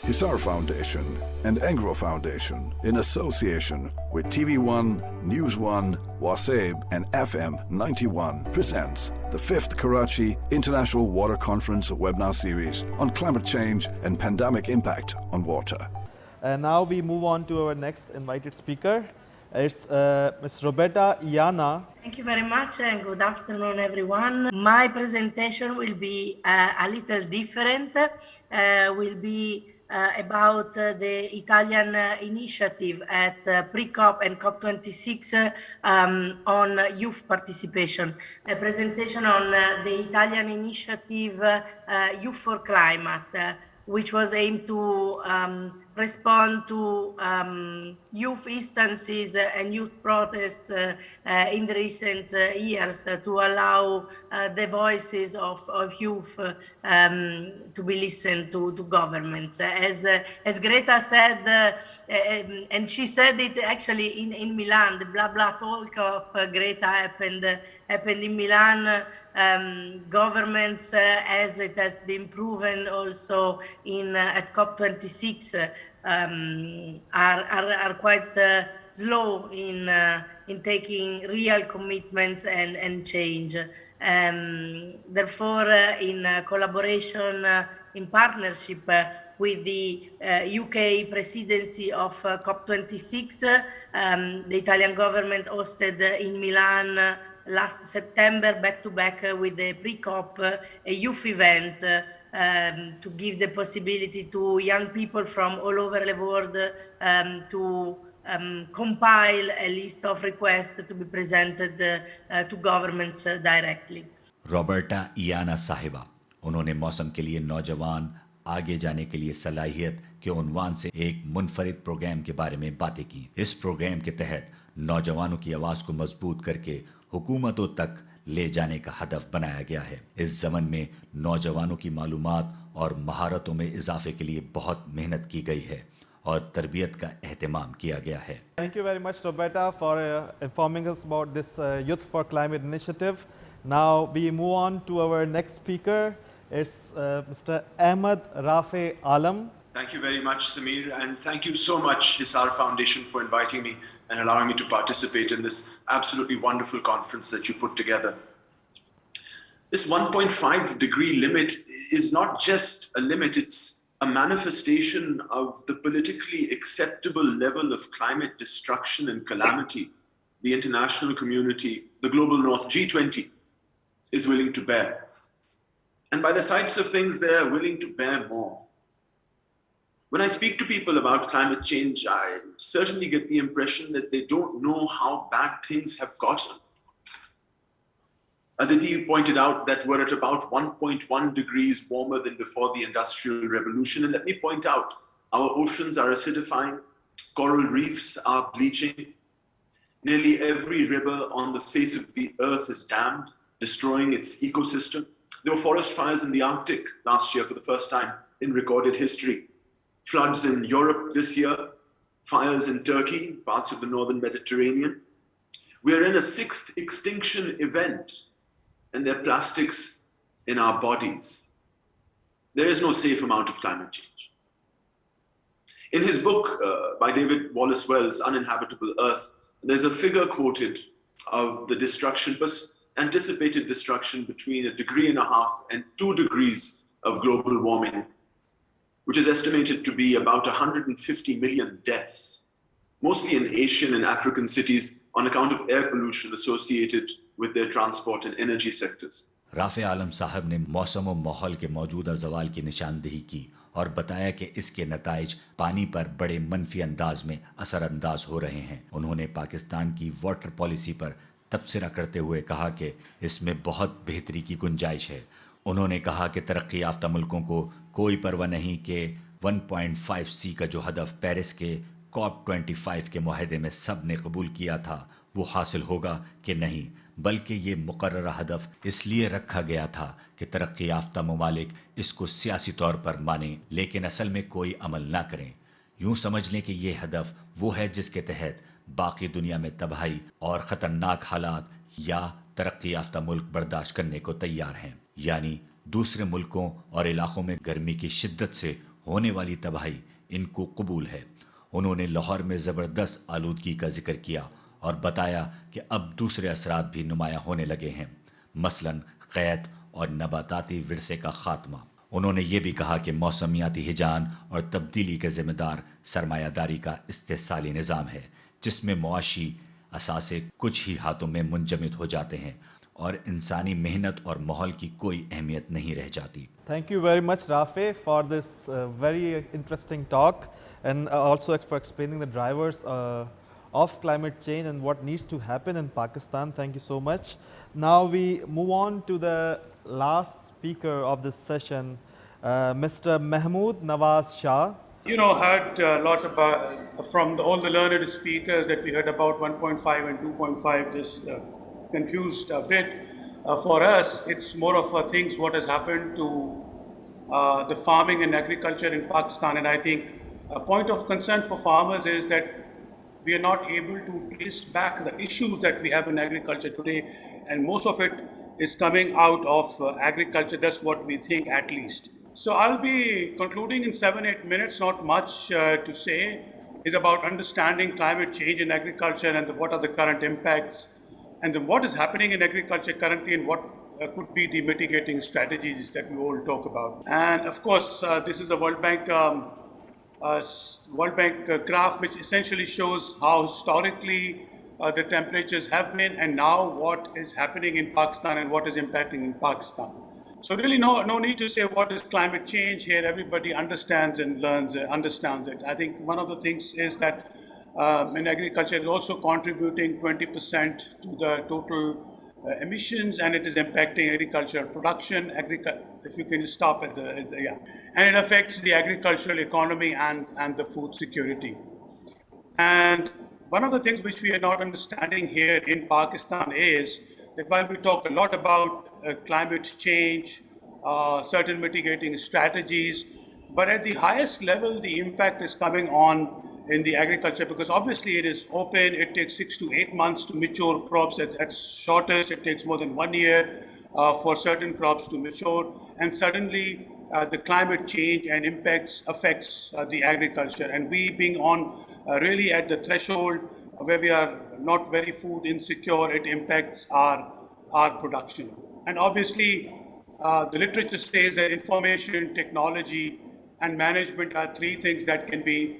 Hisar Foundation and Engro Foundation, in association with TV1, NewsOne, Wakeup and FM 91, presents the 5th Karachi International Water Conference webinar series on climate change and pandemic impact on water. And now we move on to our next invited speaker. It's Ms. Roberta Iana. Thank you very much and good afternoon, everyone. My presentation will be a little different. Will be about the Italian initiative at pre-COP and COP26 on youth participation. A presentation on the Italian initiative Youth for Climate, which was aimed to respond to youth instances and youth protests in the recent years to allow the voices of youth to be listened to governments. As Greta said, and she said it actually in Milan, the blah blah talk of Greta happened in Milan. Governments, as it has been proven also at COP26, are quite slow in taking real commitments and change. Therefore, in collaboration, in partnership with the UK presidency of COP26, the Italian government hosted in Milan last September, back-to-back with the pre-COP, a youth event to give the possibility to young people from all over the world to compile a list of requests to be presented to governments directly. रॉबर्टा इयाना साहिबा, उन्होंने मौसम के लिए नौजवान आगे जाने के लिए सलाहियत के उन्वान से एक मुनफरिद प्रोग्राम के बारे में बातें की। इस प्रोग्राम के तहत नौजवानों की आवाज़ को मजबूत करके हुकूमतों तक ले जाने का हदफ बनाया गया है। इस ज़मन में नौजवानों की मालूमात और महारतों में इजाफे के लिए बहुत मेहनत की गई है और तरबियत का एहतमाम किया गया है। Thank you very much, Roberta, for informing us about this Youth for Climate initiative. Now we move on to our next speaker. It's Mr. Ahmed Rafe Alam. Thank you very much, Samir, and thank you so much, Hisar Foundation, for inviting me and allowing me to participate in this absolutely wonderful conference that you put together. This 1.5 degree limit is not just a limit, it's a manifestation of the politically acceptable level of climate destruction and calamity the international community, the global north, G20, is willing to bear. And by the sides of things, they are willing to bear more. When I speak to people about climate change, I certainly get the impression that they don't know how bad things have gotten. Aditi pointed out that we're at about 1.1 degrees warmer than before the Industrial Revolution. And let me point out, our oceans are acidifying, coral reefs are bleaching. Nearly every river on the face of the earth is dammed, destroying its ecosystem. There were forest fires in the Arctic last year for the first time in recorded history. Floods in Europe this year, fires in Turkey, parts of the northern Mediterranean. We are in a 6th extinction event, and there are plastics in our bodies. There is no safe amount of climate change. In his book by David Wallace Wells, Uninhabitable Earth, there's a figure quoted of the destruction, anticipated destruction between 1.5 degrees and 2 degrees of global warming, which is estimated to be about 150 million deaths, mostly in Asian and African cities on account of air pollution associated with their transport and energy sectors. Rafay Alam साहब ने मौसम और माहौल के मौजूदा जवाल की निशानदेही की और बताया कि इसके नताइज पानी पर बड़े मनफी अंदाज में असरअंदाज हो रहे हैं। उन्होंने पाकिस्तान की वाटर पॉलिसी पर तबसरा करते हुए कहा कि इसमें बहुत बेहतरी की गुंजाइश है। उन्होंने कहा कि तरक्की याफ्ता मुल्कों को कोई परवाह नहीं कि 1.5C का जो हदफ पेरिस के COP25 के मुआहदे में सब ने कबूल किया था वो हासिल होगा कि नहीं, बल्कि ये मुकर्ररा हदफ इसलिए रखा गया था कि तरक्की याफ्ता ममालिक इसको सियासी तौर पर माने लेकिन असल में कोई अमल ना करें। यूं समझ लें कि ये हदफ वो है जिसके तहत बाकी दुनिया में तबाही और ख़तरनाक हालात या तरक्की याफ्ता मुल्क बर्दाश्त करने को तैयार हैं, यानी दूसरे मुल्कों और इलाकों में गर्मी की शिद्दत से होने वाली तबाही इनको कबूल है। उन्होंने लाहौर में ज़बरदस्त आलूदगी का जिक्र किया और बताया कि अब दूसरे असरात भी नुमायां होने लगे हैं, मसलन क़ैद और नबाताती विरसे का खात्मा। उन्होंने ये भी कहा कि मौसमियाती हिजान और तब्दीली के ज़िम्मेदार सरमायादारी का इस्तेहसाली निज़ाम है, जिसमें मुआशी असासे कुछ ही हाथों में मुंजमद हो जाते हैं और इंसानी मेहनत और माहौल की कोई अहमियत नहीं रह जाती। Thank you very much, Rafe, for this very interesting talk and also for explaining the drivers of climate change and what needs to happen in Pakistan. Thank you so much. Now we move on to the last speaker of this session, Mr. Mahmood Nawaz Shah. You know, heard a lot about from all the learned speakers that we heard about 1.5 and 2.5, just confused a bit. For us, it's more of a things what has happened to the farming and agriculture in Pakistan. And I think a point of concern for farmers is that we are not able to trace back the issues that we have in agriculture today. And most of it is coming out of agriculture. That's what we think, at least. So I'll be concluding in 7-8 minutes, not much to say. Is about understanding climate change in agriculture and what are the current impacts and then what is happening in agriculture currently and what could be the mitigating strategies that we all talk about. And of course, this is a World Bank graph which essentially shows how historically the temperatures have been and now what is happening in Pakistan and what is impacting in Pakistan. So really no need to say what is climate change here. Everybody understands and understands it. I think one of the things is that in agriculture is also contributing 20% to the total emissions, and it is impacting agricultural production. If you can stop at and it affects the agricultural economy and the food security. And one of the things which we are not understanding here in Pakistan is that while we talk a lot about climate change, certain mitigating strategies, but at the highest level, the impact is coming on in the agriculture because obviously it is open. It takes 6 to 8 months to mature crops. At shortest, it takes more than 1 year for certain crops to mature. And suddenly, the climate change and impacts affects the agriculture. And we being on really at the threshold where we are not very food insecure, it impacts our production. And obviously, the literature says that information, technology, and management are three things that can be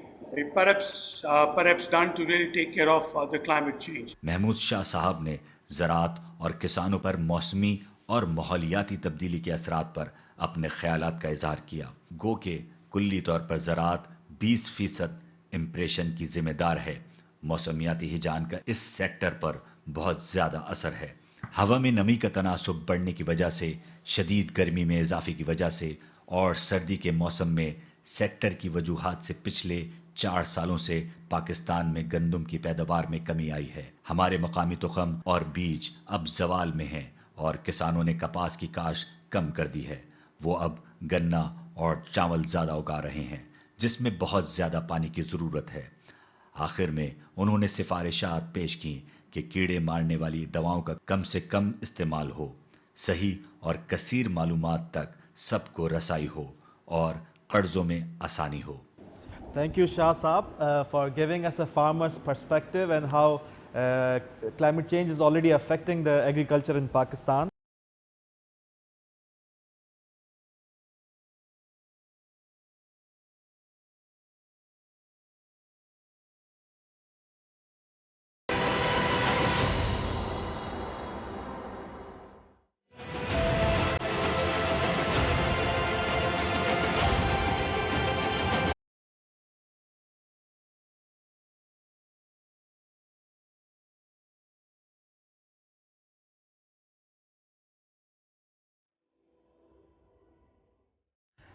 perhaps done to really take care of the climate change. Mahmood Shah साहब ने ज़राअत और किसानों पर मौसमी और माहौलियाती तब्दीली के असरात पर अपने ख्यालात का इजहार किया। गो के कुल्ली तौर पर ज़राअत 20% इम्प्रेशन की जिम्मेदार है। मौसमियाती हिजान का इस सेक्टर पर बहुत ज़्यादा असर है। हवा में नमी का तनासुब बढ़ने की वजह से, शदीद गर्मी में इजाफे की वजह से और सर्दी के मौसम में सेक्टर की वजूहात से पिछले 4 सालों से पाकिस्तान में गंदम की पैदावार में कमी आई है। हमारे मकामी तुखम और बीज अब जवाल में हैं और किसानों ने कपास की काश कम कर दी है। वो अब गन्ना और चावल ज़्यादा उगा रहे हैं, जिसमें बहुत ज़्यादा पानी की ज़रूरत है। आखिर में उन्होंने सिफारिशात पेश की कि कीड़े मारने वाली दवाओं का कम से कम इस्तेमाल हो, सही और कसीर मालूमात तक सबको रसाई हो और कर्ज़ों में आसानी हो। Thank you, Shah Saab, for giving us a farmer's perspective and how climate change is already affecting the agriculture in Pakistan.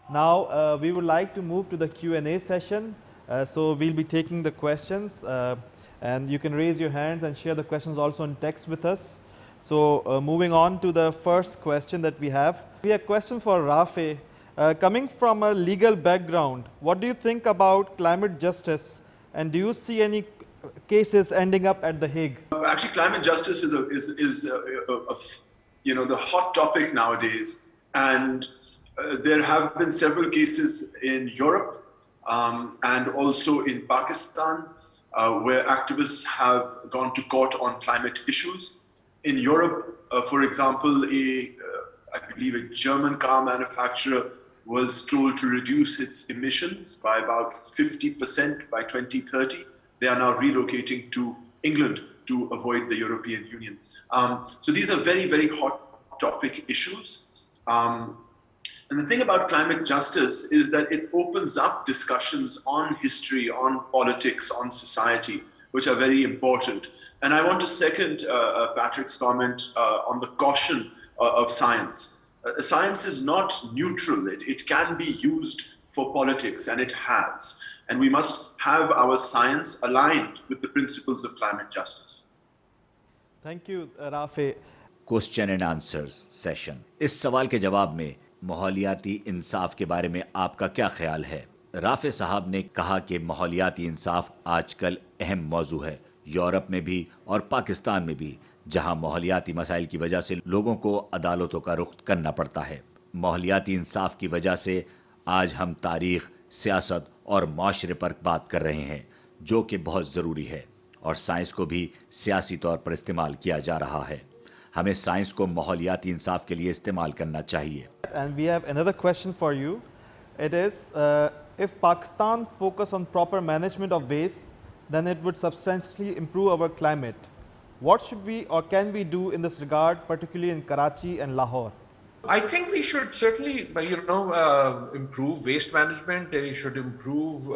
Now we would like to move to the Q&A session. So we'll be taking the questions and you can raise your hands and share the questions also in text with us. So moving on to the first question that we have. We have a question for Rafe. Coming from a legal background, what do you think about climate justice and do you see any cases ending up at The Hague? Actually, climate justice is the hot topic nowadays, and There have been several cases in Europe and also in Pakistan where activists have gone to court on climate issues. In Europe, for example, I believe a German car manufacturer was told to reduce its emissions by about 50% by 2030. They are now relocating to England to avoid the European Union. So these are very, very hot topic issues. And the thing about climate justice is that it opens up discussions on history, on politics, on society, which are very important. And I want to second Patrick's comment on the caution of science. Science is not neutral. It can be used for politics, and it has. And we must have our science aligned with the principles of climate justice. Thank you, Rafe. Question and answers session. इस सवाल के जवाब में माहौलियाती इंसाफ के बारे में आपका क्या ख्याल है? राफे साहब ने कहा कि माहौलियाती इंसाफ आजकल अहम मौजू है, यूरोप में भी और पाकिस्तान में भी, जहां माहौलियाती मसाइल की वजह से लोगों को अदालतों का रुख करना पड़ता है। माहौलियाती इंसाफ की वजह से आज हम तारीख, सियासत और माशरे पर बात कर रहे हैं, जो कि बहुत ज़रूरी है, और साइंस को भी सियासी तौर पर इस्तेमाल किया जा रहा है। हमें साइंस को माहौलियाती इंसाफ के लिए इस्तेमाल करना चाहिए। And we have another question for you. It is, if Pakistan focus on proper management of waste, then it would substantially improve our climate. What should we or can we do in this regard, particularly in Karachi and Lahore? I think we should certainly, improve waste management. We should improve,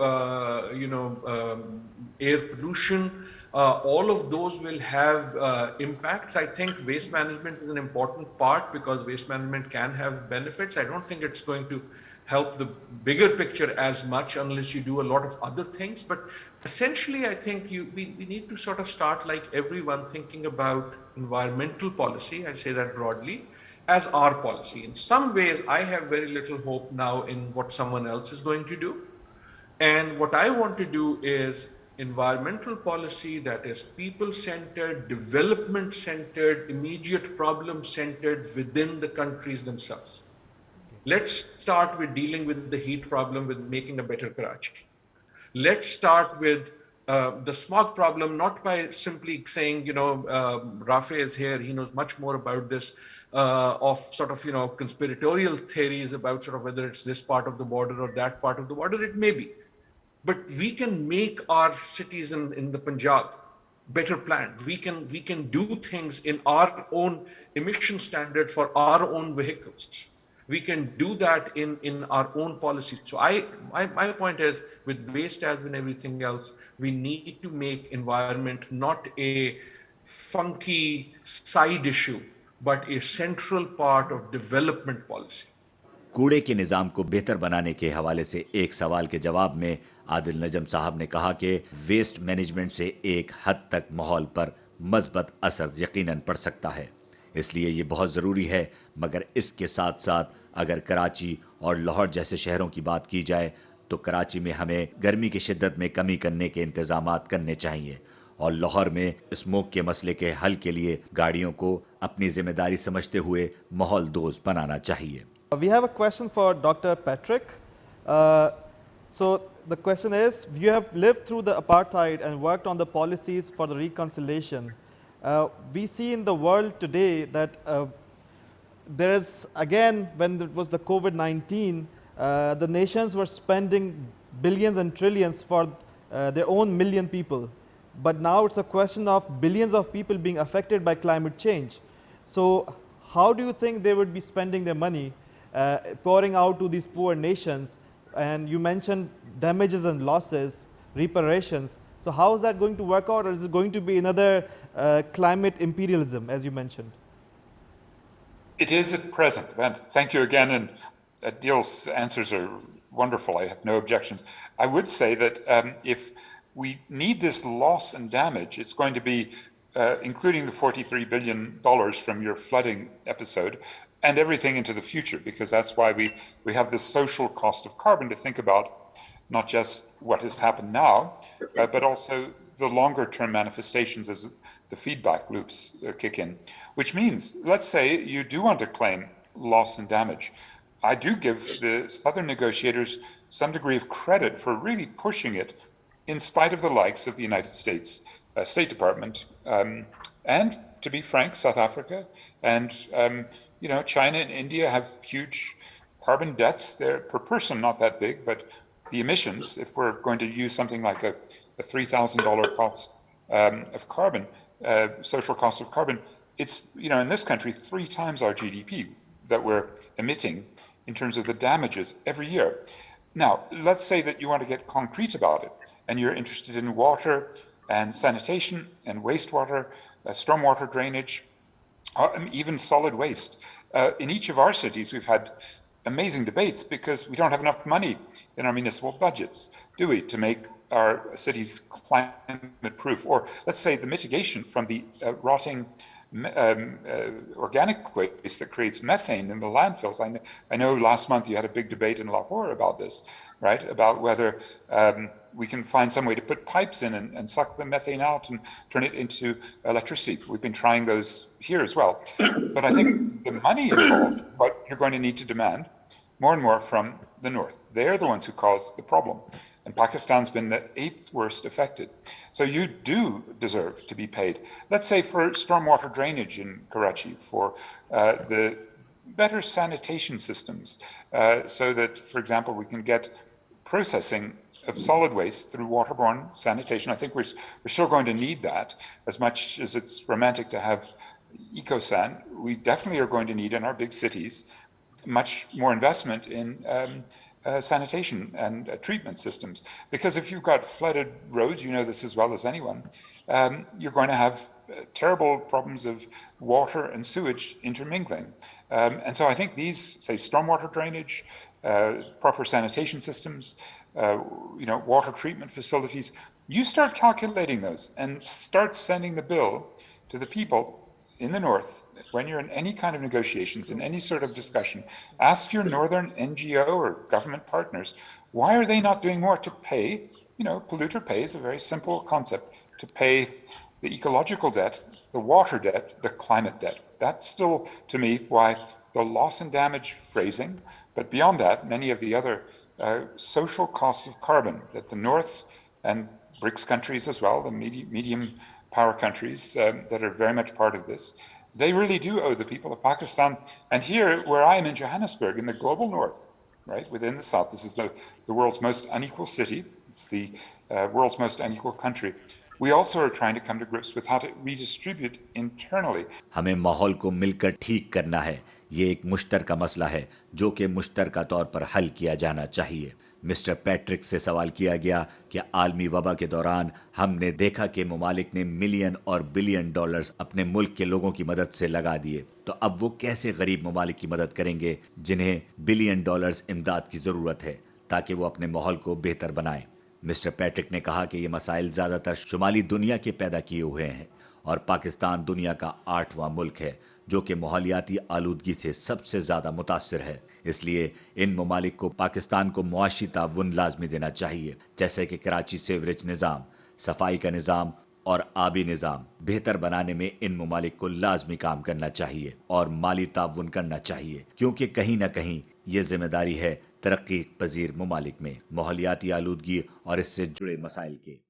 air pollution. All of those will have impacts. I think waste management is an important part because waste management can have benefits. I don't think it's going to help the bigger picture as much unless you do a lot of other things. But essentially, I think we need to sort of start, like everyone, thinking about environmental policy, I say that broadly, as our policy. In some ways, I have very little hope now in what someone else is going to do. And what I want to do is environmental policy that is people-centered, development-centered, immediate problem-centered within the countries themselves. Let's start with dealing with the heat problem, with making a better Karachi. Let's start with the smog problem, not by simply saying, Rafe is here, he knows much more about this, of sort of, conspiratorial theories about sort of whether it's this part of the border or that part of the border. It may be. But we can make our cities in the Punjab better planned. We can do things in our own emission standard for our own vehicles. We can do that in our own policies. So my point is, with waste as in everything else, we need to make environment not a funky side issue, but a central part of development policy. कूड़े के निज़ाम को बेहतर बनाने के हवाले से एक सवाल के जवाब में आदिल नजम साहब ने कहा कि वेस्ट मैनेजमेंट से एक हद तक माहौल पर मज़बत असर यकीनन पड़ सकता है, इसलिए ये बहुत ज़रूरी है। मगर इसके साथ साथ अगर कराची और लाहौर जैसे शहरों की बात की जाए तो कराची में हमें गर्मी की शिद्दत में कमी करने के इंतज़ामात करने चाहिए और लाहौर में स्मोक के मसले के हल के लिए गाड़ियों को अपनी जिम्मेदारी समझते हुए माहौल दोस्त बनाना चाहिए। We have a question for Dr. Patrick. So the question is, you have lived through the apartheid and worked on the policies for the reconciliation. We see in the world today that there is, again, when it was the COVID-19, the nations were spending billions and trillions for their own million people. But now it's a question of billions of people being affected by climate change. So how do you think they would be spending their money pouring out to these poor nations? And you mentioned damages and losses, reparations. So how is that going to work out, or is it going to be another climate imperialism, as you mentioned? It is at present. And thank you again, and Adil's answers are wonderful. I have no objections. I would say that if we need this loss and damage, it's going to be including the $43 billion from your flooding episode and everything into the future, because that's why we have this social cost of carbon to think about, not just what has happened now, but also the longer term manifestations as the feedback loops kick in, which means, let's say you do want to claim loss and damage. I do give the Southern negotiators some degree of credit for really pushing it in spite of the likes of the United States State Department, and to be frank, South Africa and China and India have huge carbon debts. They're per person not that big, but the emissions, if we're going to use something like a $3,000 cost of carbon, social cost of carbon, it's in this country 3 times our GDP that we're emitting in terms of the damages every year. Now, let's say that you want to get concrete about it, and you're interested in water and sanitation and wastewater, stormwater drainage, or even solid waste. In each of our cities, we've had amazing debates because we don't have enough money in our municipal budgets, do we, to make our cities climate proof? Or let's say the mitigation from the rotting organic waste that creates methane in the landfills. I know last month you had a big debate in Lahore about this, right? About whether we can find some way to put pipes in and suck the methane out and turn it into electricity. We've been trying those here as well. But I think the money involved, what you're going to need to demand more and more from the North. They're the ones who caused the problem. And Pakistan's been the 8th worst affected. So you do deserve to be paid. Let's say for stormwater drainage in Karachi, for the better sanitation systems, so that, for example, we can get processing of solid waste through waterborne sanitation. I think we're still going to need that. As much as it's romantic to have eco-san, we definitely are going to need in our big cities much more investment in sanitation and treatment systems. Because if you've got flooded roads, you know this as well as anyone, you're going to have terrible problems of water and sewage intermingling. And so I think these, say, stormwater drainage, proper sanitation systems, water treatment facilities, you start calculating those and start sending the bill to the people in the North. When you're in any kind of negotiations, in any sort of discussion, ask your Northern NGO or government partners, why are they not doing more to pay? Polluter pays, a very simple concept, to pay the ecological debt, the water debt, the climate debt. That's still, to me, why the loss and damage phrasing, but beyond that, many of the other social costs of carbon that the North and BRICS countries as well, the medium power countries that are very much part of this, they really do owe the people of Pakistan. And here, where I am in Johannesburg, in the global North, right, within the South, this is the world's most unequal city, it's the world's most unequal country. We also are trying to come to grips with how to redistribute internally. हमें माहौल को मिलकर ठीक करना है। ये एक मुश्तरका मसला है जो कि मुश्तरका तौर पर हल किया जाना चाहिए। मिस्टर पैट्रिक से सवाल किया गया कि आलमी वबा के दौरान हमने देखा कि ममालिक ने मिलियन और बिलियन डॉलर्स अपने मुल्क के लोगों की मदद से लगा दिए, तो अब वो कैसे गरीब ममालिक की मदद करेंगे जिन्हें बिलियन डॉलर्स इमदाद की ज़रूरत है ताकि वो अपने माहौल को बेहतर बनाएं। मिस्टर पैट्रिक ने कहा कि ये मसाइल ज़्यादातर शुमाली दुनिया के पैदा किए हुए हैं और पाकिस्तान दुनिया का 8वां मुल्क है जो कि माहौलियाती आलूदगी से सबसे ज़्यादा मुतासिर है। इसलिए इन ममालिक को पाकिस्तान को मुआशी ताउन लाजमी देना चाहिए, जैसे कि कराची सीवरेज निज़ाम, सफाई का निज़ाम और आबी निज़ाम बेहतर बनाने में इन ममालिक को लाजमी काम करना चाहिए और माली ताउन करना चाहिए, क्योंकि कहीं ना कहीं ये जिम्मेदारी है तरक्की पजीर ममालिक में माहौलियाती आलूदगी और इससे जुड़े मसाइल के।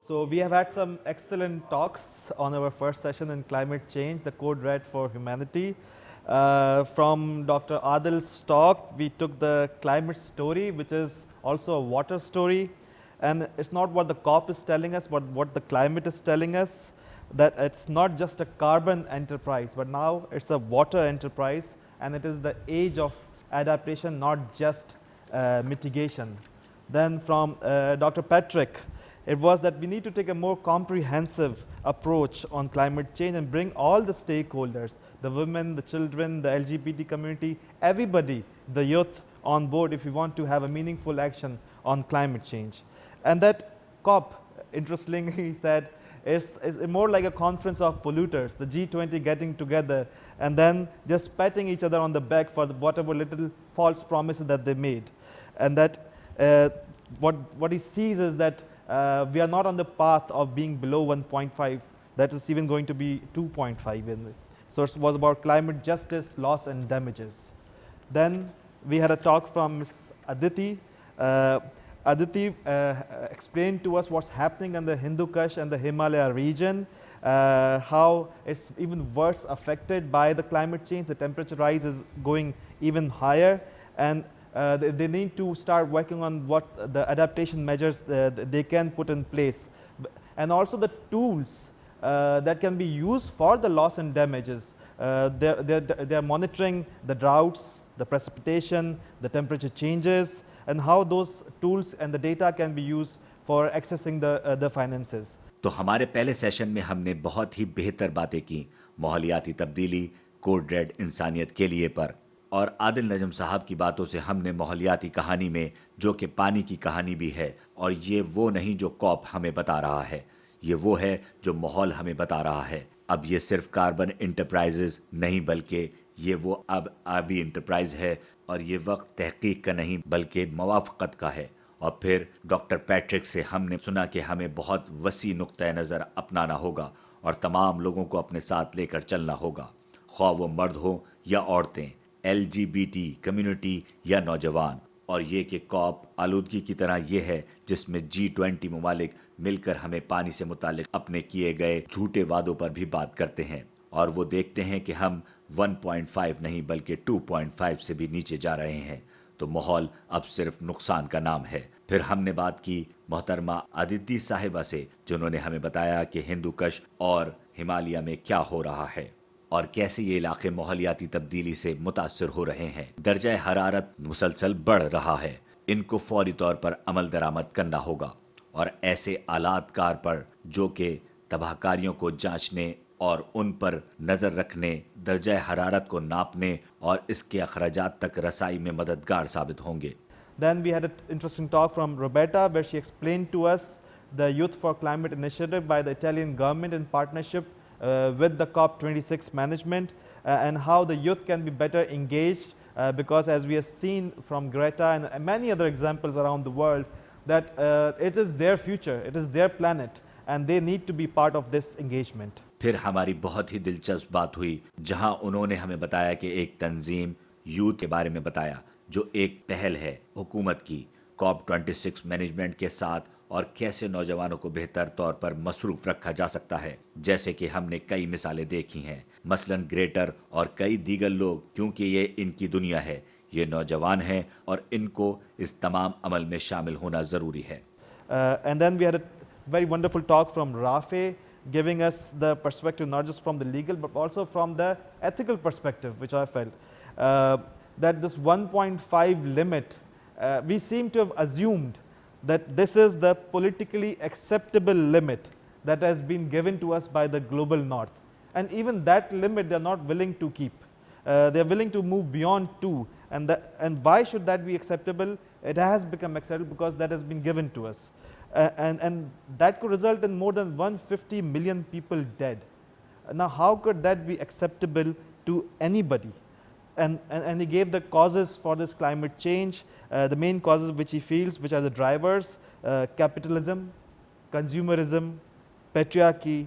So we have had some excellent talks on our first session in climate change, the code red for humanity. From Dr. Adil's talk, we took the climate story, which is also a water story. And it's not what the COP is telling us, but what the climate is telling us, that it's not just a carbon enterprise, but now it's a water enterprise, and it is the age of adaptation, not just mitigation. Then from Dr. Patrick, it was that we need to take a more comprehensive approach on climate change and bring all the stakeholders, the women, the children, the LGBT community, everybody, the youth on board if we want to have a meaningful action on climate change. And that COP, interestingly he said, is more like a conference of polluters, the G20 getting together and then just patting each other on the back for whatever little false promises that they made. And that what he sees is that we are not on the path of being below 1.5, that is even going to be 2.5. So it was about climate justice, loss and damages. Then we had a talk from Ms. Aditi. Aditi explained to us what's happening in the Hindu Kush and the Himalaya region, how it's even worse affected by the climate change. The temperature rise is going even higher, and they need to start working on what the adaptation measures they can put in place. And also the tools that can be used for the loss and damages. They're monitoring the droughts, the precipitation, the temperature changes, and how those tools and the data can be used for accessing the finances. تو ہمارے پہلے session میں ہم نے بہت ہی بہتر باتیں کی ماحولیاتی تبدیلی، کوڈ ریڈ انسانیت کے لیے پر، اور عادل نجم صاحب کی باتوں سے ہم نے ماحولیاتی کہانی میں جو کہ پانی کی کہانی بھی ہے، اور یہ وہ نہیں جو کاپ ہمیں بتا رہا ہے، یہ وہ ہے جو ماحول ہمیں بتا رہا ہے۔ اب یہ صرف کاربن انٹرپرائزز نہیں بلکہ یہ وہ اب آبی انٹرپرائز ہے، اور یہ وقت تحقیق کا نہیں بلکہ موافقت کا ہے۔ اور پھر ڈاکٹر پیٹرک سے ہم نے سنا کہ ہمیں بہت وسیع نقطہ نظر اپنانا ہوگا اور تمام لوگوں کو اپنے ساتھ لے کر چلنا ہوگا، خواہ وہ مرد ہوں یا عورتیں، LGBT کمیونٹی یا نوجوان۔ اور یہ کہ کاپ آلودگی کی طرح یہ ہے جس میں G20 ممالک مل کر ہمیں پانی سے متعلق اپنے کیے گئے جھوٹے وعدوں پر بھی بات کرتے ہیں، اور وہ دیکھتے ہیں کہ ہم 1.5 نہیں بلکہ 2.5 سے بھی نیچے جا رہے ہیں، تو ماحول اب صرف نقصان کا نام ہے۔ پھر ہم نے بات کی محترمہ آدتی صاحبہ سے، جنہوں نے ہمیں بتایا کہ ہندو کش اور ہمالیہ میں کیا ہو رہا ہے اور کیسے یہ علاقے ماحولیاتی تبدیلی سے متاثر ہو رہے ہیں۔ درجہ حرارت مسلسل بڑھ رہا ہے، ان کو فوری طور پر عمل درآمد کرنا ہوگا، اور ایسے آلات کار پر جو کہ تباہ کاریوں کو جانچنے اور ان پر نظر رکھنے، درجہ حرارت کو ناپنے اور اس کے اخراجات تک رسائی میں مددگار ثابت ہوں گے۔ Then we had an interesting talk from Roberta where she explained to us the Youth for Climate initiative by the Italian government in partnership with the COP26 management, and how the youth can be better engaged because as we have seen from Greta and many other examples around the world that it is their future, it is their planet and they need to be part of this engagement. پھر ہماری بہت ہی دلچسپ بات ہوئی جہاں انہوں نے ہمیں بتایا کہ ایک تنظیم یوتھ کے بارے میں بتایا جو ایک پہل ہے حکومت کی COP26 مینجمنٹ کے ساتھ، اور کیسے نوجوانوں کو بہتر طور پر مصروف رکھا جا سکتا ہے، جیسے کہ ہم نے کئی مثالیں دیکھی ہیں، مثلا گریٹر اور کئی دیگر لوگ، کیونکہ یہ ان کی دنیا ہے، یہ نوجوان ہیں اور ان کو اس تمام عمل میں شامل ہونا ضروری ہے۔ And then we had a very wonderful talk from Rafe, giving us the perspective not just from the legal but also from the ethical perspective, which I felt that this 1.5 limit, we seem to have assumed that this is the politically acceptable limit that has been given to us by the global north, and even that limit they are not willing to keep. They are willing to move beyond 2, and why should that be acceptable? It has become acceptable because that has been given to us. And that could result in more than 150 million people dead. Now how could that be acceptable to anybody? And he gave the causes for this climate change, the main causes which he feels, which are the drivers: capitalism, consumerism, patriarchy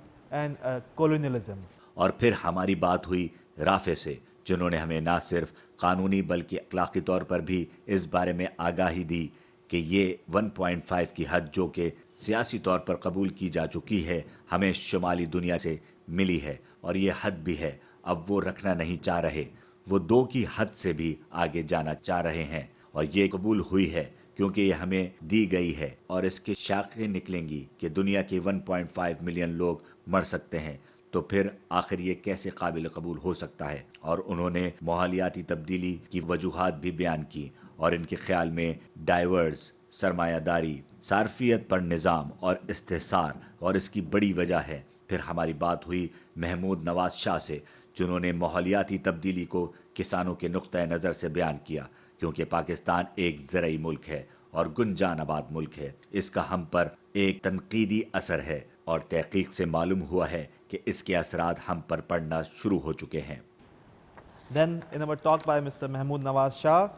and colonialism. اور پھر ہماری بات ہوئی رافع سے، جنہوں نے ہمیں نہ صرف قانونی بلکہ اخلاقی طور پر بھی اس بارے میں آگاہی دی کہ یہ 1.5 کی حد جو کہ سیاسی طور پر قبول کی جا چکی ہے ہمیں شمالی دنیا سے ملی ہے، اور یہ حد بھی ہے، اب وہ رکھنا نہیں چاہ رہے، وہ 2 کی حد سے بھی آگے جانا چاہ رہے ہیں، اور یہ قبول ہوئی ہے کیونکہ یہ ہمیں دی گئی ہے، اور اس کے شاخیں نکلیں گی کہ دنیا کے 1.5 ملین لوگ مر سکتے ہیں، تو پھر آخر یہ کیسے قابل قبول ہو سکتا ہے؟ اور انہوں نے ماحولیاتی تبدیلی کی وجوہات بھی بیان کی، और इनके ख्याल में डाइवर्स, सरमायादारी, सार्फियत पर निज़ाम और इस्तेसार और इसकी बड़ी वजह है। फिर हमारी बात हुई महमूद नवाज शाह से, जिन्होंने माहौलियाती तब्दीली को किसानों के नुक्ता नज़र से बयान किया, क्योंकि पाकिस्तान एक ज़रई मुल्क है और गुंजान आबाद मुल्क है। इसका हम पर एक तनकीदी असर है और तहकीक से मालूम हुआ है कि इसके असरात हम पर पड़ना शुरू हो चुके हैं। Then in our talk by Mr. Mahmood Nawaz Shah,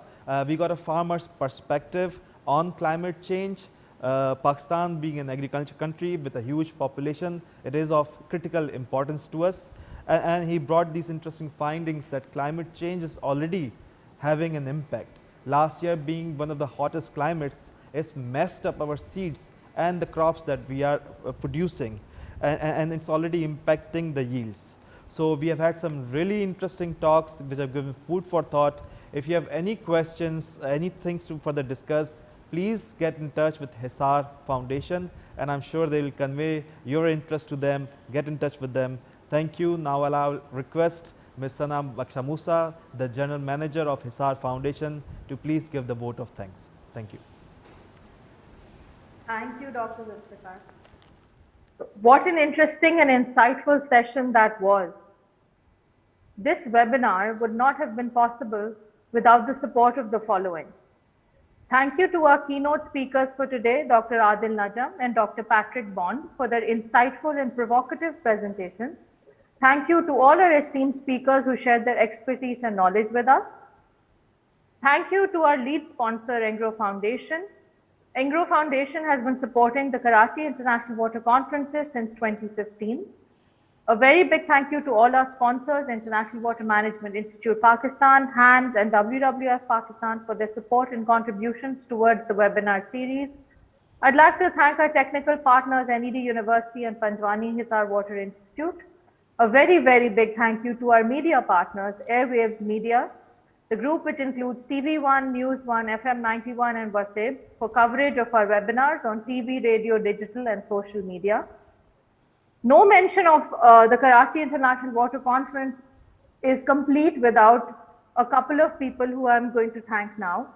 we got a farmer's perspective on climate change. Pakistan being an agriculture country with a huge population, it is of critical importance to us. And he brought these interesting findings that climate change is already having an impact. Last year being one of the hottest climates, it's messed up our seeds and the crops that we are producing, and it's already impacting the yields. So we have had some really interesting talks which have given food for thought. If you have any questions, any things to further discuss, please get in touch with Hisar Foundation, and I'm sure they will convey your interest to them. Get in touch with them. Thank you. Now I'll request Ms. Sana Baksha Musa, the General Manager of Hisar Foundation, to please give the vote of thanks. Thank you. Thank you, Dr. Zulfiqar. What an interesting and insightful session that was. This webinar would not have been possible without the support of the following. Thank you to our keynote speakers for today, Dr. Adil Najam and Dr. Patrick Bond, for their insightful and provocative presentations. Thank you to all our esteemed speakers who shared their expertise and knowledge with us. Thank you to our lead sponsor, Engro Foundation. Engro Foundation has been supporting the Karachi International Water Conferences since 2015. A very big thank you to all our sponsors, International Water Management Institute Pakistan, HANDS and WWF Pakistan, for their support and contributions towards the webinar series. I'd like to thank our technical partners, NED University and Panjwani Hisar Water Institute. A very, very big thank you to our media partners, Airwaves Media, the group which includes TV1, NewsOne, FM 91 and Waseb, for coverage of our webinars on TV, radio, digital and social media. No mention of the Karachi International Water Conference is complete without a couple of people who I'm going to thank now.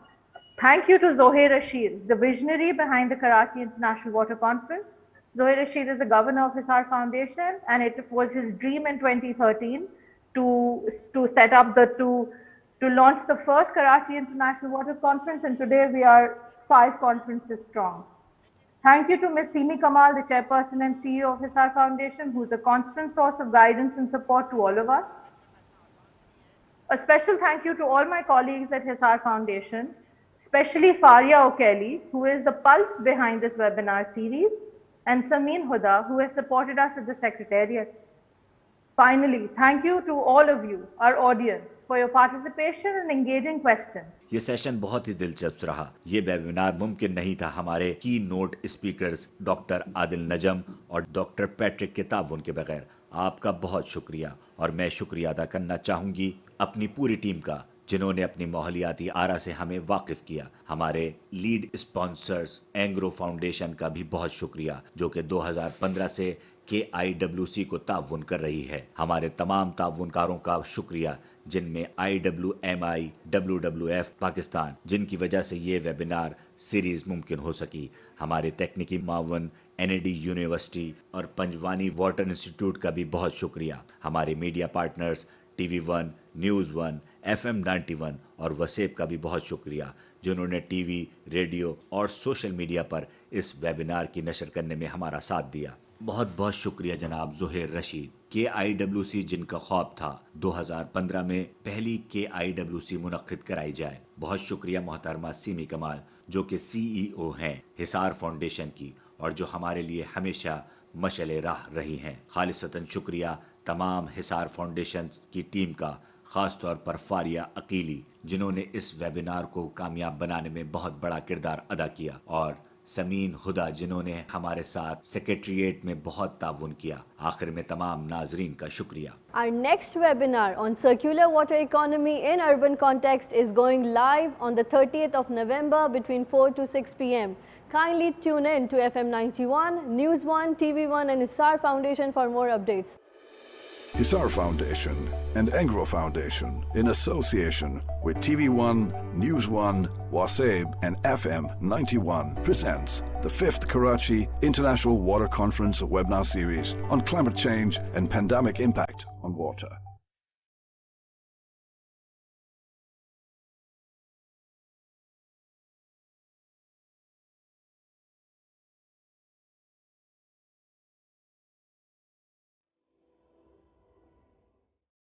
Thank you to Zohair Rashid, the visionary behind the Karachi International Water Conference. Zohair Rashid is the governor of Hisar Foundation, and it was his dream in 2013 to set up to launch the first Karachi International Water Conference, and today we are 5 conferences strong. Thank you to Ms. Simi Kamal, the chairperson and CEO of Hisar Foundation, who is a constant source of guidance and support to all of us. A special thank you to all my colleagues at Hisar Foundation, especially Faria O'Kelly, who is the pulse behind this webinar series, and Samin Huda, who has supported us at the Secretariat. Finally, thank you to all of you, our audience, for your participation and engaging questions. ये session बहुत ही दिलचस्प रहा। ये webinar मुमकिन नहीं था हमारे की नोट स्पीकर्स डॉक्टर आदिल नजम और डॉक्टर पैट्रिक के ताउन के बगैर। आपका बहुत शुक्रिया, और मैं शुक्रिया अदा करना चाहूँगी अपनी पूरी टीम का, जिन्होंने अपनी माहौलियाती आरा से हमें वाकिफ किया। हमारे लीड स्पॉन्सर्स एंग्रो फाउंडेशन का भी बहुत शुक्रिया, जो कि 2015 से KIWC को ताउन कर रही है। हमारे तमाम ताउनकारों का शुक्रिया, जिनमें IWMI, WWF पाकिस्तान, जिनकी वजह से ये वेबिनार सीरीज मुमकिन हो सकी। हमारे तकनीकी मावन NED यूनिवर्सिटी और पंजवानी वाटर इंस्टीट्यूट का भी बहुत शुक्रिया। हमारे media partners TV1, NewsOne, FM 91 और वसेब का भी बहुत शुक्रिया, जिन्होंने TV, रेडियो और सोशल मीडिया पर इस वेबिनार की नशर करने में हमारा साथ दिया। बहुत बहुत शुक्रिया जनाब ज़ोहैर रशीद। KIWC जिनका ख्वाब था 2015 में पहली KIWC मुनक्किद कराई जाए। बहुत शुक्रिया मोहतरमा सीमी कमाल, जो कि CEO हैं हिसार फाउंडेशन की, और जो हमारे लिए हमेशा मशअले राह रही हैं। खालिसतन शुक्रिया तमाम हिसार फाउंडेशन की टीम का, ख़ास तौर पर फारिया अकीली, जिन्होंने इस वेबिनार को कामयाब बनाने में बहुत बड़ा किरदार अदा किया, और समीन हुदा, जिन्होंने हमारे साथ सेक्रेटरिएट में बहुत ताउन किया। आखिर में तमाम नाजरीन का शुक्रिया। Our next webinar on circular water economy in urban context is going live on the 30th of November between 4 to 6 p.m. Kindly tune in to FM 91, NewsOne, TV1 and Hisar Foundation for more updates. Hisar Foundation and Engro Foundation, in association with TV1, NewsOne, Waseb and FM 91 presents the 5th Karachi International Water Conference webinar series on climate change and pandemic impact on water.